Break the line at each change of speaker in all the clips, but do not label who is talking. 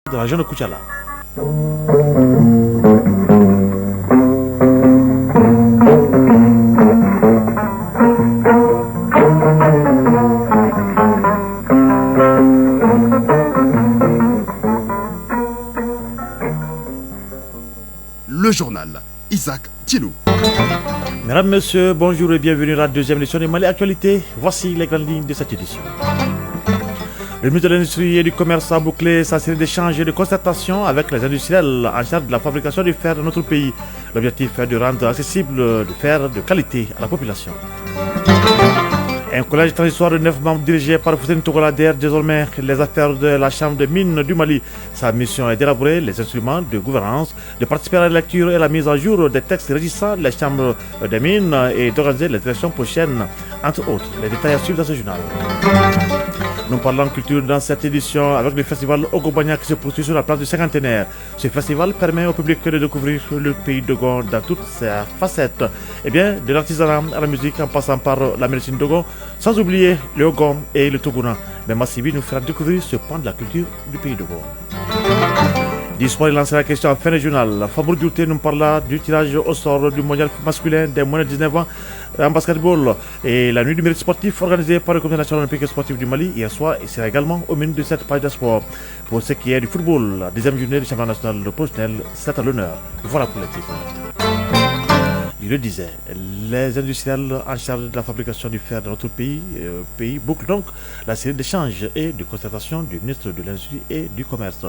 de la région de Koutiala.
Le journal Isaac Thilou.
Mesdames, Messieurs, bonjour et bienvenue à la deuxième édition de Mali Actualité. Voici les grandes lignes de cette édition. Le ministre de l'Industrie et du Commerce a bouclé sa série d'échanges et de concertations avec les industriels en charge de la fabrication du fer dans notre pays. L'objectif est de rendre accessible du fer de qualité à la population. Un collège transitoire de 9 membres dirigé par Fousseni Togola adhère désormais les affaires de la Chambre des mines du Mali. Sa mission est d'élaborer les instruments de gouvernance, de participer à la lecture et la mise à jour des textes régissant les chambres des mines et d'organiser les élections prochaines, entre autres. Les détails à suivre dans ce journal. Nous parlons culture dans cette édition avec le festival Ogobanya qui se poursuit sur la place du cinquantenaire. Ce festival permet au public de découvrir le pays Dogon dans toutes ses facettes. Et bien, de l'artisanat à la musique en passant par la médecine Dogon, sans oublier le Ogon et le Toguna. Mais Massibi nous fera découvrir ce pan de la culture du pays Dogon. D'histoire, il lance la question en fin de journal. Fabour Dioté nous parlera du tirage au sort du mondial masculin des moins de 19 ans en basketball et la nuit du mérite sportif organisée par le Comité national olympique et sportif du Mali hier soir et sera également au menu de cette page de sport. Pour ce qui est du football, la deuxième journée du championnat national professionnel, c'est à l'honneur. Voilà pour les titres. Je le disais, les industriels en charge de la fabrication du fer dans notre pays bouclent donc la série d'échanges et de concertations du ministre de l'Industrie et du Commerce.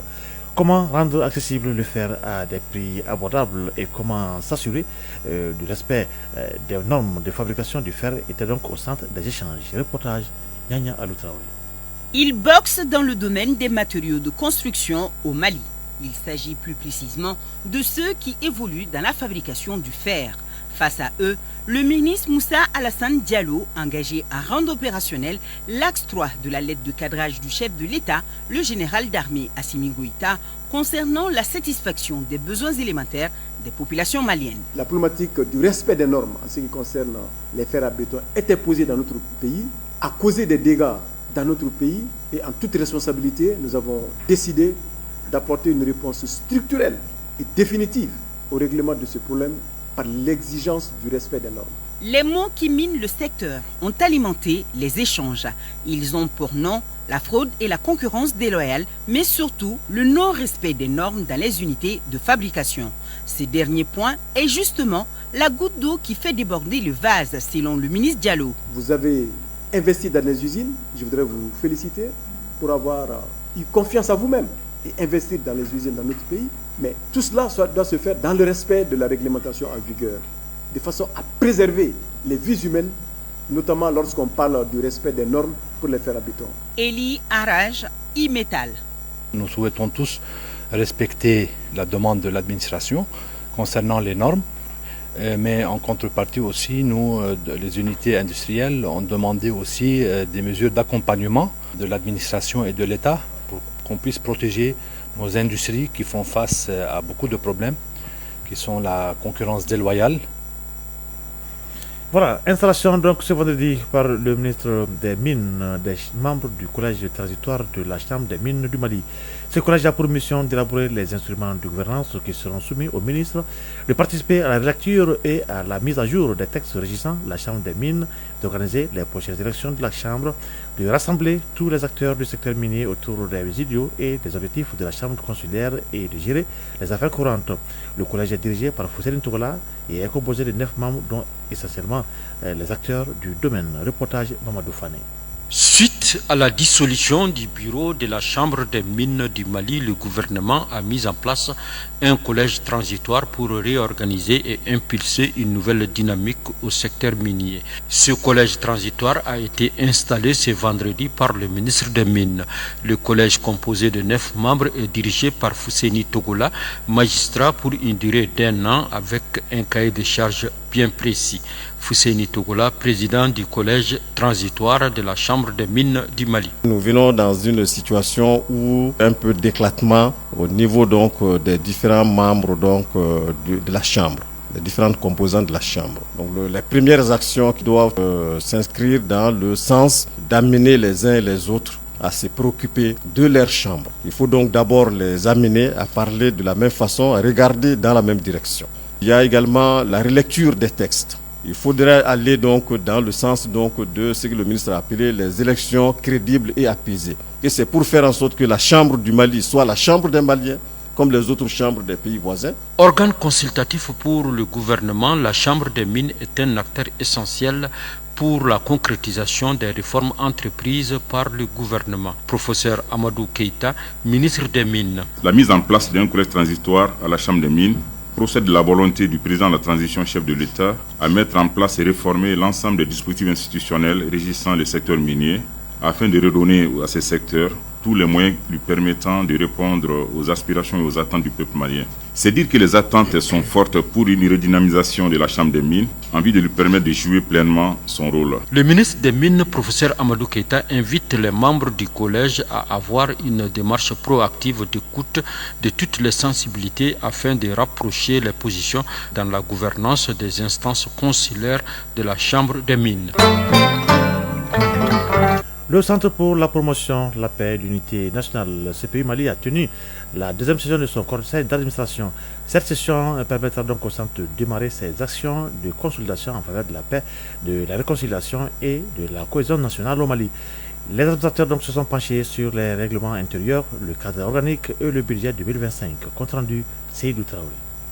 Comment rendre accessible le fer à des prix abordables et comment s'assurer du respect des normes de fabrication du fer était donc au centre des échanges. Reportage Nyanya Aloutraoui.
Il boxe dans le domaine des matériaux de construction au Mali. Il s'agit plus précisément de ceux qui évoluent dans la fabrication du fer. Face à eux, le ministre Moussa Alassane Diallo, engagé à rendre opérationnel l'axe 3 de la lettre de cadrage du chef de l'État, le général d'armée Assimi Goïta, concernant la satisfaction des besoins élémentaires des populations maliennes.
La problématique du respect des normes en ce qui concerne les fers à béton était posée dans notre pays, a causé des dégâts dans notre pays et en toute responsabilité, nous avons décidé d'apporter une réponse structurelle et définitive au règlement de ce problème par l'exigence du respect des normes.
Les mots qui minent le secteur ont alimenté les échanges. Ils ont pour nom la fraude et la concurrence déloyale, mais surtout le non-respect des normes dans les unités de fabrication. Ce dernier point est justement la goutte d'eau qui fait déborder le vase, selon le ministre Diallo.
Vous avez investi dans les usines, je voudrais vous féliciter pour avoir eu confiance à vous-même et investir dans les usines dans notre pays. Mais tout cela doit se faire dans le respect de la réglementation en vigueur, de façon à préserver les vies humaines, notamment lorsqu'on parle du respect des normes pour les fers à béton.
Eli Araj, e-Metal.
Nous souhaitons tous respecter la demande de l'administration concernant les normes, mais en contrepartie aussi, nous, les unités industrielles, ont demandé aussi des mesures d'accompagnement de l'administration et de l'État pour qu'on puisse protéger nos industries qui font face à beaucoup de problèmes, qui sont la concurrence déloyale.
Voilà, installation donc ce vendredi par le ministre des Mines, des membres du collège transitoire de la Chambre des Mines du Mali. Ce collège a pour mission d'élaborer les instruments de gouvernance qui seront soumis au ministre, de participer à la lecture et à la mise à jour des textes régissant la Chambre des Mines, d'organiser les prochaines élections de la Chambre, de rassembler tous les acteurs du secteur minier autour des idéaux et des objectifs de la Chambre consulaire et de gérer les affaires courantes. Le collège est dirigé par Fousseni Togola et est composé de 9 membres, dont essentiellement les acteurs du domaine. Reportage Mamadou Fane.
Suite à la dissolution du bureau de la Chambre des mines du Mali, le gouvernement a mis en place un collège transitoire pour réorganiser et impulser une nouvelle dynamique au secteur minier. Ce collège transitoire a été installé ce vendredi par le ministre des Mines. Le collège composé de 9 membres est dirigé par Fousseni Togola, magistrat pour une durée d'1 an avec un cahier de charges bien précis. Fousseni Togola, président du collège transitoire de la Chambre des mines du Mali.
Nous venons dans une situation où un peu d'éclatement au niveau donc des différents membres de la Chambre, les différentes composantes de la Chambre. Donc les premières actions qui doivent s'inscrire dans le sens d'amener les uns et les autres à se préoccuper de leur chambre. Il faut donc d'abord les amener à parler de la même façon, à regarder dans la même direction. Il y a également la relecture des textes. Il faudrait aller donc dans le sens donc de ce que le ministre a appelé les élections crédibles et apaisées. Et c'est pour faire en sorte que la Chambre du Mali soit la Chambre des Maliens, comme les autres chambres des pays voisins.
Organe consultatif pour le gouvernement, la Chambre des mines est un acteur essentiel pour la concrétisation des réformes entreprises par le gouvernement. Professeur Amadou Keïta, ministre des Mines.
La mise en place d'un collège transitoire à la Chambre des mines procède de la volonté du président de la transition, chef de l'État, à mettre en place et réformer l'ensemble des dispositifs institutionnels régissant le secteur minier, afin de redonner à ces secteurs tous les moyens lui permettant de répondre aux aspirations et aux attentes du peuple malien. C'est dire que les attentes sont fortes pour une redynamisation de la Chambre des mines, en vue de lui permettre de jouer pleinement son rôle.
Le ministre des Mines, professeur Amadou Keïta, invite les membres du collège à avoir une démarche proactive d'écoute de toutes les sensibilités afin de rapprocher les positions dans la gouvernance des instances consulaires de la Chambre des mines.
Le Centre pour la promotion de la paix et de l'unité nationale, le CPI Mali, a tenu la deuxième session de son conseil d'administration. Cette session permettra donc au centre de démarrer ses actions de consolidation en faveur de la paix, de la réconciliation et de la cohésion nationale au Mali. Les administrateurs donc se sont penchés sur les règlements intérieurs, le cadre organique et le budget 2025. Compte rendu, Seydou Traoré.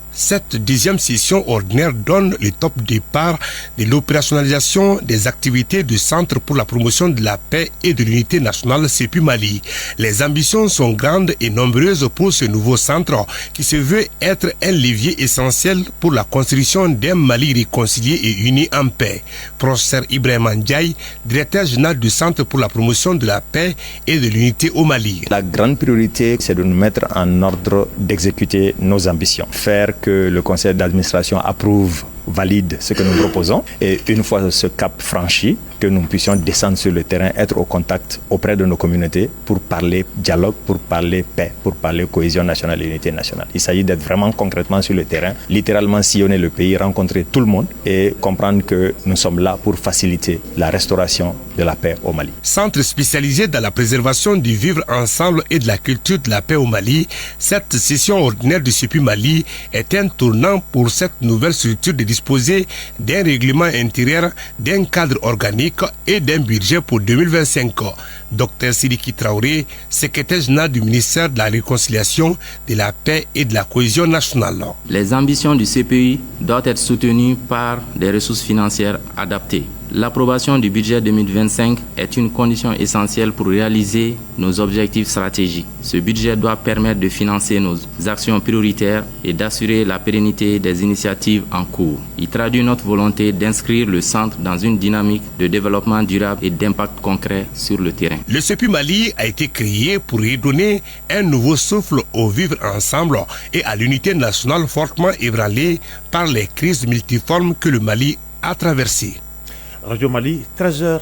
Cette deuxième session ordinaire donne le top départ de l'opérationnalisation des activités du Centre pour la promotion de la paix et de l'unité nationale CPI Mali. Les ambitions sont grandes et nombreuses pour ce nouveau centre qui se veut être un levier essentiel pour la construction d'un Mali réconcilié et uni en paix. Professeur Ibrahim Ndiaye, directeur général du Centre pour la promotion de la paix et de l'unité au Mali.
La grande priorité, c'est de nous mettre en ordre d'exécuter nos ambitions. Faire que le conseil d'administration approuve, valide ce que nous proposons, et une fois ce cap franchi, que nous puissions descendre sur le terrain, être au contact auprès de nos communautés pour parler dialogue, pour parler paix, pour parler cohésion nationale et unité nationale. Il s'agit d'être vraiment concrètement sur le terrain, littéralement sillonner le pays, rencontrer tout le monde et comprendre que nous sommes là pour faciliter la restauration de la paix au Mali.
Centre spécialisé dans la préservation du vivre ensemble et de la culture de la paix au Mali, cette session ordinaire du CPI Mali est un tournant pour cette nouvelle structure de disposer d'un règlement intérieur, d'un cadre organique et d'un budget pour 2025. Dr Sidiki Traoré, secrétaire général du ministère de la Réconciliation, de la Paix et de la Cohésion nationale.
Les ambitions du CPI doivent être soutenues par des ressources financières adaptées. L'approbation du budget 2025 est une condition essentielle pour réaliser nos objectifs stratégiques. Ce budget doit permettre de financer nos actions prioritaires et d'assurer la pérennité des initiatives en cours. Il traduit notre volonté d'inscrire le centre dans une dynamique de développement durable et d'impact concret sur le terrain.
Le CPI Mali a été créé pour redonner un nouveau souffle au vivre ensemble et à l'unité nationale fortement ébranlée par les crises multiformes que le Mali a traversées.
Radio Mali, 13h07.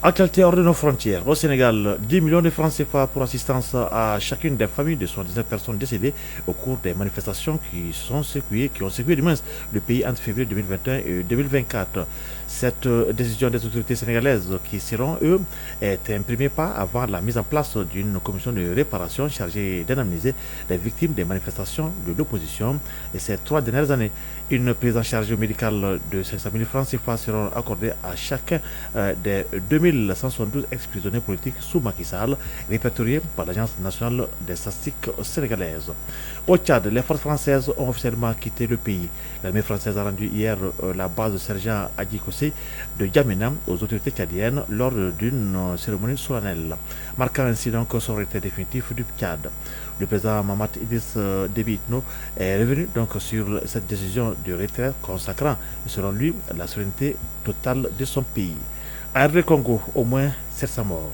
Actualité hors de nos frontières. Au Sénégal, 10 millions de francs CFA pour assistance à chacune des familles de 79 personnes décédées au cours des manifestations qui ont secoué le pays entre février 2021 et 2024. Cette décision des autorités sénégalaises qui seront, eux, est imprimée pas avant la mise en place d'une commission de réparation chargée d'indemniser les victimes des manifestations de l'opposition et ces 3 dernières années. Une prise en charge médicale de 500 000 francs CFA seront accordées à chacun des 2172 ex-prisonniers politiques sous Macky Sall, répertoriés par l'Agence nationale des statistiques sénégalaises. Au Tchad, les forces françaises ont officiellement quitté le pays. L'armée française a rendu hier la base de sergent Adji Kossé de Djamena aux autorités tchadiennes lors d'une cérémonie solennelle, marquant ainsi donc son retrait définitif du Tchad. Le président Mahamat Idriss Déby Itno est revenu donc sur cette décision de retrait consacrant, selon lui, la souveraineté totale de son pays. En Congo, au moins 700 morts,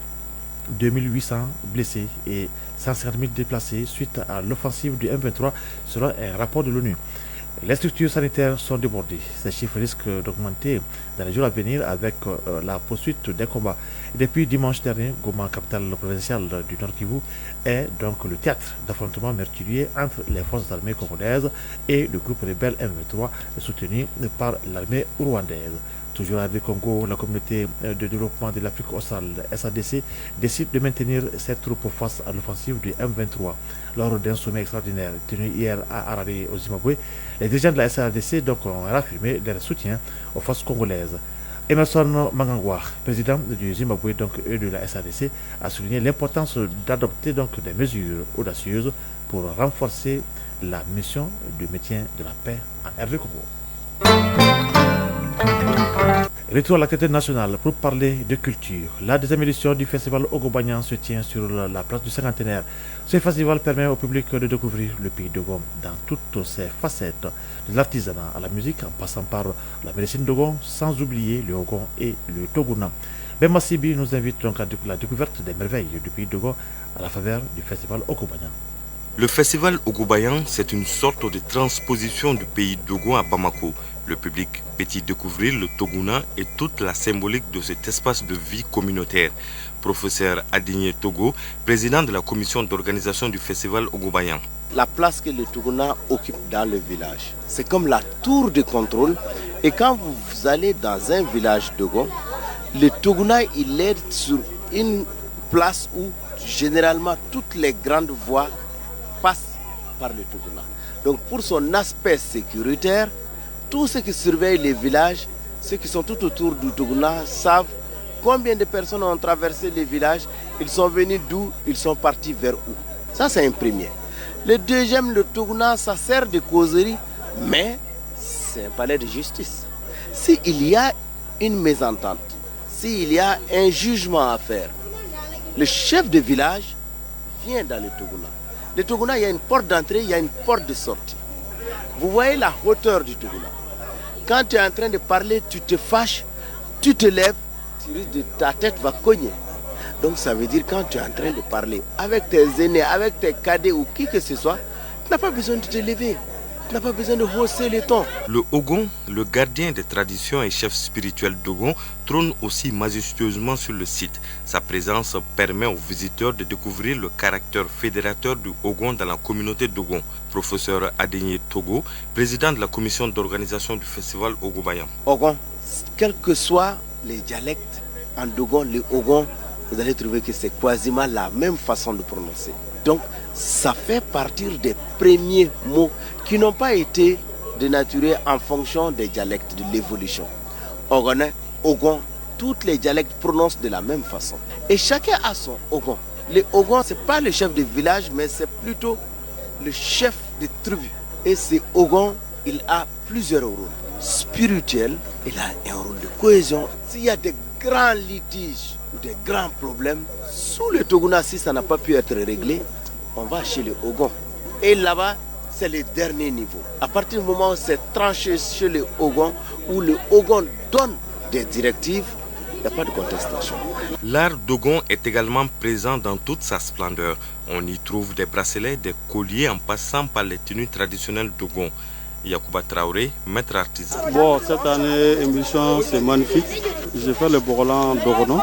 2800 blessés et 150 000 déplacés suite à l'offensive du M23 selon un rapport de l'ONU. Les structures sanitaires sont débordées. Ces chiffres risquent d'augmenter dans les jours à venir avec la poursuite des combats. Depuis dimanche dernier, Goma, capitale provinciale du Nord Kivu, est donc le théâtre d'affrontements meurtriers entre les forces armées congolaises et le groupe rebelle M23 soutenu par l'armée rwandaise. Toujours à Congo, la communauté de développement de l'Afrique australe, SADC, décide de maintenir ses troupes face à l'offensive du M23. Lors d'un sommet extraordinaire tenu hier à Harare, au Zimbabwe, les dirigeants de la SADC donc ont réaffirmé leur soutien aux forces congolaises. Emerson Mnangagwa, président du Zimbabwe donc, et de la SADC, a souligné l'importance d'adopter donc des mesures audacieuses pour renforcer la mission de maintien de la paix en RD Congo. Retour à l'activité nationale pour parler de culture. La deuxième édition du festival Ogobanyan se tient sur la place du Cinquantenaire. Ce festival permet au public de découvrir le pays Dogon dans toutes ses facettes, de l'artisanat à la musique en passant par la médecine Dogon, sans oublier le Ogon et le Toguna. Ben Massibi nous invite donc à la découverte des merveilles du pays Dogon à la faveur du festival Ogobanyan.
Le festival Ogobanyan, c'est une sorte de transposition du pays Dogon à Bamako. Le public peut y découvrir le Toguna et toute la symbolique de cet espace de vie communautaire. Professeur Adigné Togo, président de la commission d'organisation du festival Ogobanyan.
La place que le Toguna occupe dans le village, c'est comme la tour de contrôle. Et quand vous allez dans un village Dogon, le Toguna il est sur une place où généralement toutes les grandes voies passent par le Toguna. Donc pour son aspect sécuritaire, tous ceux qui surveillent les villages, ceux qui sont tout autour du Toguna savent combien de personnes ont traversé les villages, ils sont venus d'où, ils sont partis vers où. Ça c'est un premier. Le deuxième, le Toguna, ça sert de causerie, mais c'est un palais de justice. S'il y a une mésentente, s'il y a un jugement à faire, le chef de village vient dans le Toguna. Le Toguna, il y a une porte d'entrée, il y a une porte de sortie. Vous voyez la hauteur du Toguna. Quand tu es en train de parler, tu te fâches, tu te lèves, tu risques de ta tête va cogner. Donc ça veut dire quand tu es en train de parler avec tes aînés, avec tes cadets ou qui que ce soit, tu n'as pas besoin de te lever. Tu n'as pas besoin de hausser les tons.
Le Ogon, le gardien des traditions et chef spirituel d'Ogon, trône aussi majestueusement sur le site. Sa présence permet aux visiteurs de découvrir le caractère fédérateur du Ogon dans la communauté d'Ogon. Professeur Adigné Togo, président de la commission d'organisation du festival Ogobanyan.
Ogon, quels que soient les dialectes en Dogon, le Ogon, vous allez trouver que c'est quasiment la même façon de prononcer. Donc, ça fait partir des premiers mots qui n'ont pas été dénaturés en fonction des dialectes, de l'évolution. Ogonais, Ogon, tous les dialectes prononcent de la même façon. Et chacun a son Ogon. Le Ogon, ce n'est pas le chef de village, mais c'est plutôt le chef de tribu. Et ce Ogon, il a plusieurs rôles. Spirituel, il a un rôle de cohésion. S'il y a des grands litiges ou des grands problèmes, sous le Toguna, si ça n'a pas pu être réglé, on va chez le Ogon. Et là-bas, c'est le dernier niveau. À partir du moment où c'est tranché chez le Ogon, où le Ogon donne des directives, il n'y a pas de contestation.
L'art Dogon est également présent dans toute sa splendeur. On y trouve des bracelets, des colliers en passant par les tenues traditionnelles Dogon. Yacouba Traoré, maître artisan.
Bon, cette année, émission, c'est magnifique. J'ai fait le Bourlan d'Oronon.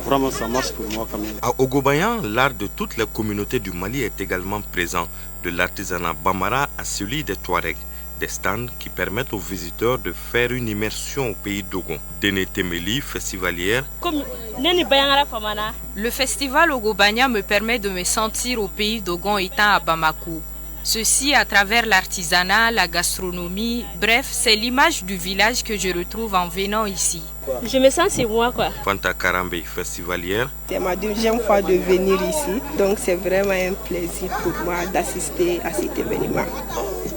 Vraiment, ça marche pour moi quand même.
À Ogobanyan, l'art de toutes les communautés du Mali est également présent. De l'artisanat Bambara à celui des Touaregs. Des stands qui permettent aux visiteurs de faire une immersion au pays Dogon. Dene Temeli, festivalière.
Le festival Ogobanyan me permet de me sentir au pays Dogon étant à Bamako. Ceci à travers l'artisanat, la gastronomie, bref, c'est l'image du village que je retrouve en venant ici.
Je me sens c'est moi quoi.
Fanta Karambe, festivalière.
C'est ma deuxième fois de venir ici, donc c'est vraiment un plaisir pour moi d'assister à cet événement.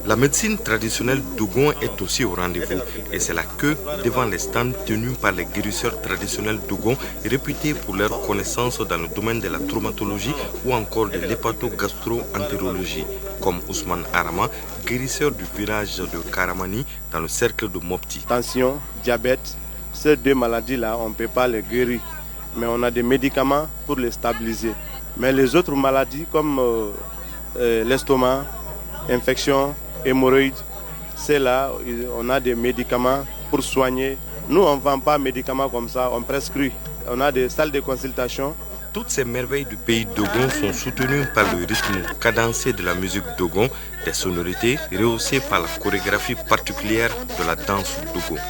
La médecine traditionnelle Dogon est aussi au rendez-vous et c'est la queue devant les stands tenus par les guérisseurs traditionnels Dogon réputés pour leur connaissance dans le domaine de la traumatologie ou encore de l'hépato-gastro-entérologie, comme Ousmane Arama, guérisseur du village de Karamani dans le cercle de Mopti.
Tension, diabète, ces deux maladies-là, on ne peut pas les guérir, mais on a des médicaments pour les stabiliser. Mais les autres maladies comme l'estomac, infection,
hémorroïdes. C'est là, on a des médicaments pour soigner. Nous, on ne vend pas de médicaments comme ça, on prescrit. On a des salles de consultation.
Toutes ces merveilles du pays Dogon sont soutenues par le rythme cadencé de la musique Dogon, des sonorités rehaussées par la chorégraphie particulière de la danse Dogon.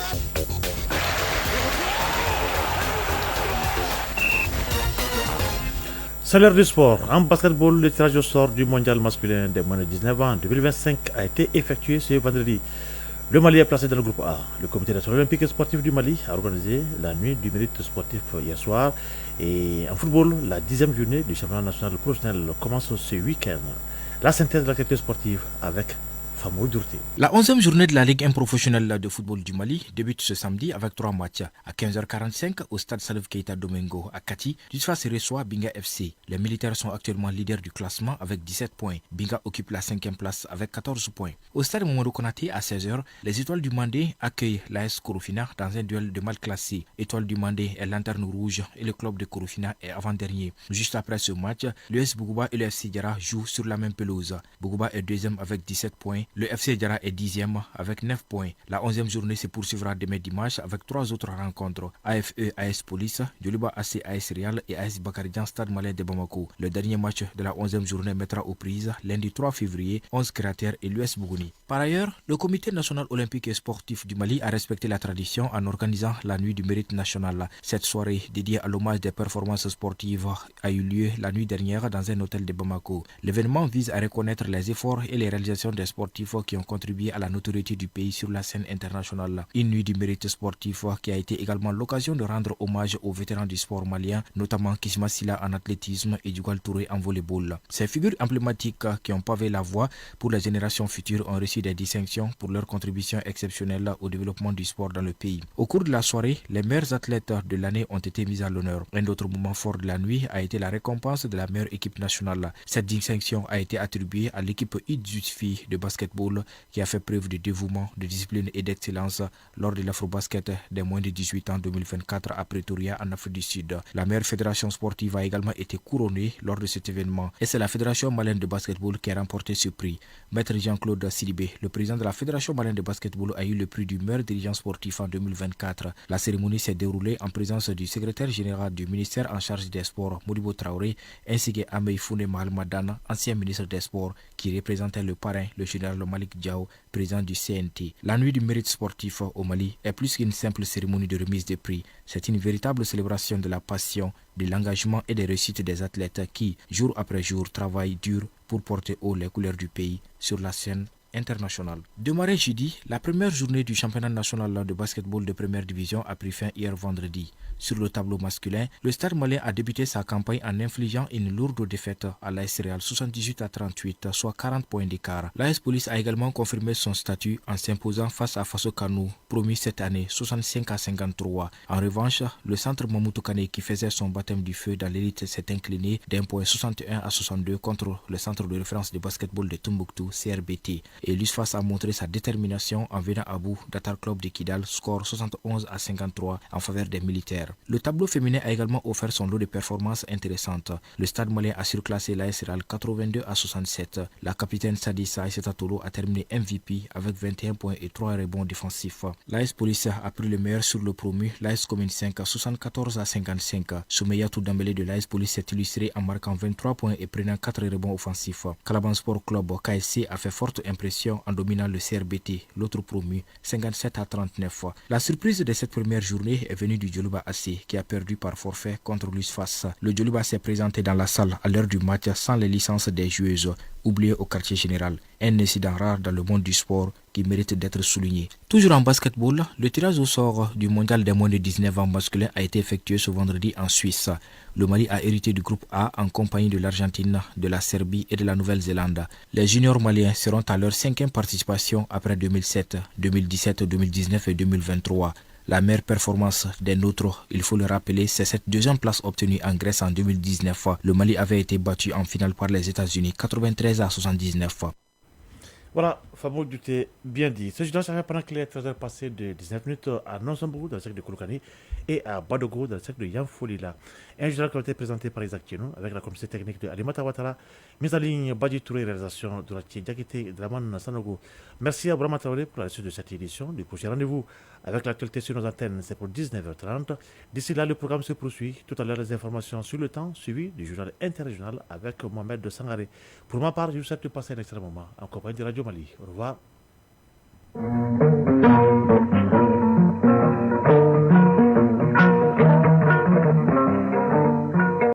Salaire du sport. En basketball, le tirage au sort du mondial masculin des moins de 19 ans 2025 a été effectué ce vendredi. Le Mali est placé dans le groupe A. Le comité national olympique et sportif du Mali a organisé la nuit du mérite sportif hier soir. Et en football, la 10e journée du championnat national professionnel commence ce week-end. La synthèse de l'activité sportive avec Famou Dourté.
La 11e journée de la Ligue 1 professionnelle de football du Mali débute ce samedi avec 3 matchs. À 15h45 au stade Salif Keita Domingo à Kati, Dusfa reçoit Binga FC. Les militaires sont actuellement leaders du classement avec 17 points. Binga occupe la 5e place avec 14 points. Au stade Mamadou Konaté à 16h, les Étoiles du Mandé accueillent l'AS Korofina dans un duel de mal classé. Étoile du Mandé est lanterne rouge et le club de Korofina est avant-dernier. Juste après ce match, l'US Bougouba et le FC Diara jouent sur la même pelouse. Bougouba est 2e avec 17 points. Le FC Diara est 10e avec 9 points. La 11e journée se poursuivra demain dimanche avec 3 autres rencontres. AFE AS Police, Djoliba AC AS Real et AS Bakarijan Stade Malien de Bamako. Le dernier match de la 11e journée mettra aux prises lundi 3 février 11 Créateurs et l'US Bougouni. Par ailleurs, le comité national olympique et sportif du Mali a respecté la tradition en organisant la nuit du mérite national. Cette soirée dédiée à l'hommage des performances sportives a eu lieu la nuit dernière dans un hôtel de Bamako. L'événement vise à reconnaître les efforts et les réalisations des sportifs qui ont contribué à la notoriété du pays sur la scène internationale. Une nuit du mérite sportif qui a été également l'occasion de rendre hommage aux vétérans du sport malien, notamment Kisma Silla en athlétisme et Djugal Touré en volleyball. Ces figures emblématiques qui ont pavé la voie pour les générations futures ont reçu des distinctions pour leur contribution exceptionnelle au développement du sport dans le pays. Au cours de la soirée, les meilleurs athlètes de l'année ont été mis à l'honneur. Un autre moment fort de la nuit a été la récompense de la meilleure équipe nationale. Cette distinction a été attribuée à l'équipe U18 de basketball qui a fait preuve de dévouement, de discipline et d'excellence lors de l'Afrobasket des moins de 18 ans 2024 à Pretoria en Afrique du Sud. La meilleure fédération sportive a également été couronnée lors de cet événement et c'est la Fédération malienne de basketball qui a remporté ce prix. Maître Jean-Claude Sidibé, le président de la Fédération malienne de basketball, a eu le prix du meilleur dirigeant sportif en 2024. La cérémonie s'est déroulée en présence du secrétaire général du ministère en charge des sports, Modibo Traoré, ainsi que Amey Foune Mahalmadane, ancien ministre des Sports, qui représentait le parrain, le général Malik Diao, président du CNT. La nuit du mérite sportif au Mali est plus qu'une simple cérémonie de remise de prix. C'est une véritable célébration de la passion, de l'engagement et des réussites des athlètes qui, jour après jour, travaillent dur pour porter haut les couleurs du pays sur la scène internationale. Démarré jeudi, la première journée du championnat national de basketball de première division a pris fin hier vendredi. Sur le tableau masculin, le Stade malien a débuté sa campagne en infligeant une lourde défaite à l'AS Real 78-38, soit 40 points d'écart. L'AS Police a également confirmé son statut en s'imposant face à Faso Kanou, promis cette année 65-53. En revanche, le centre Mamoutou Kane qui faisait son baptême du feu dans l'élite s'est incliné d'un point 61-62 contre le centre de référence de basketball de Tombouctou, CRBT. Et l'USFAS a montré sa détermination en venant à bout d'Atar Club de Kidal, score 71-53 en faveur des militaires. Le tableau féminin a également offert son lot de performances intéressantes. Le Stade malien a surclassé l'AS Real 82-67. La capitaine Sadissa Aïssata Tolo a terminé MVP avec 21 points et 3 rebonds défensifs. L'AS Police a pris le meilleur sur le promu, l'AS Commune 5 74-55. Soumeya Toudambélé de l'AS Police s'est illustré en marquant 23 points et prenant 4 rebonds offensifs. Calaban Sport Club KSC a fait forte impression en dominant le CRBT, l'autre promu, 57-39. La surprise de cette première journée est venue du Djoliba AC qui a perdu par forfait contre l'USFAS. Le Djoliba s'est présenté dans la salle à l'heure du match sans les licences des joueuses, oubliées au quartier général. Un incident rare dans le monde du sport qui mérite d'être souligné. Toujours en basketball, le tirage au sort du mondial des moins de 19 ans masculin a été effectué ce vendredi en Suisse. Le Mali a hérité du groupe A en compagnie de l'Argentine, de la Serbie et de la Nouvelle-Zélande. Les juniors maliens seront à leur 5e participation après 2007, 2017, 2019 et 2023. La meilleure performance des nôtres, il faut le rappeler, c'est cette deuxième place obtenue en Grèce en 2019. Le Mali avait été battu en finale par les États-Unis 93-79.
Voilà, Fabio, tu t'es bien dit. Ce journal s'arrête pendant qu'il est 13h passé de 19 minutes à Nonsambou, dans le secteur de Kouloukani, et à Badogo, dans le secteur de Yamfolila. Un journal qui a été présenté par Isaac Tienou, avec la communauté technique de Alimata Ouattara, mise en ligne Badji Touré, réalisation de la Diakité Draman Sanogo. Merci à Brahma Traoré pour la suite de cette édition. Du prochain rendez-vous avec l'actualité sur nos antennes, c'est pour 19h30. D'ici là, le programme se poursuit. Tout à l'heure, les informations sur le temps, suivi du journal interrégional avec Mohamed de Sangaré. Pour ma part, je vous souhaite de passer un excellent moment en compagnie de Radio Mali. Au revoir.